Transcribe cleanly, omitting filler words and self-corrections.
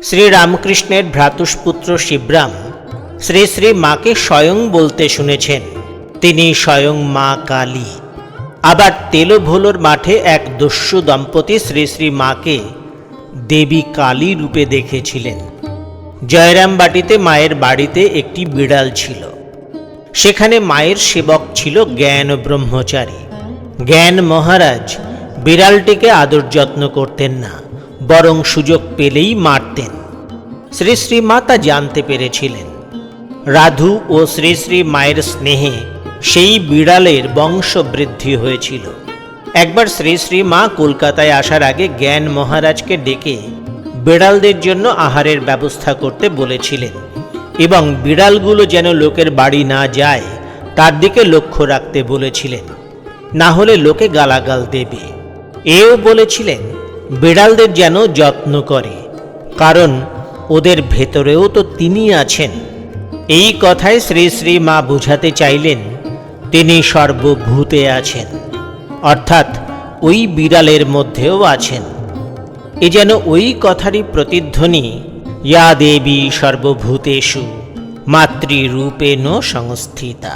শ্রীরামকৃষ্ণের ভ্রাতুষ্পুত্র শিবরাম শ্রী শ্রী মাকে স্বয়ং বলতে শুনেছেন তিনি স্বয়ং মা কালী। আবার তেলভোলোর মাঠে এক দস্যু দম্পতি শ্রী শ্রী মাকে দেবী কালী রূপে দেখেছিলেন। জয়রামবাটিতে মায়ের বাড়িতে একটি বিড়াল ছিল। সেখানে মায়ের সেবক ছিল জ্ঞান ব্রহ্মচারী। জ্ঞান মহারাজ বিড়ালটিকে আদর যত্ন করতেন না, বরং সুযোগ পেলেই মারতেন। শ্রী শ্রী মা তা জানতে পেরেছিলেন। রাধু ও শ্রী শ্রী মায়ের স্নেহে সেই বিড়ালের বংশবৃদ্ধি হয়েছিল। একবার শ্রী শ্রী মা কলকাতায় আসার আগে জ্ঞান মহারাজকে ডেকে বিড়ালদের জন্য আহারের ব্যবস্থা করতে বলেছিলেন এবং বিড়ালগুলো যেন লোকের বাড়ি না যায় তার দিকে লক্ষ্য রাখতে বলেছিলেন, না হলে লোকে গালাগাল দেবে। এও বলেছিলেন বিড়ালদের যেন যত্ন করে, কারণ ওদের ভেতরেও তো তিনি আছেন। এই কথায় শ্রী শ্রী মা বুঝাতে চাইলেন তিনি সর্বভূতে আছেন, অর্থাৎ ওই বিড়ালের মধ্যেও আছেন। এ যেন ওই কথারই প্রতিধ্বনি, ইয়া দেবী সর্বভূতেষু মাতৃরূপেণ সংস্থিতা।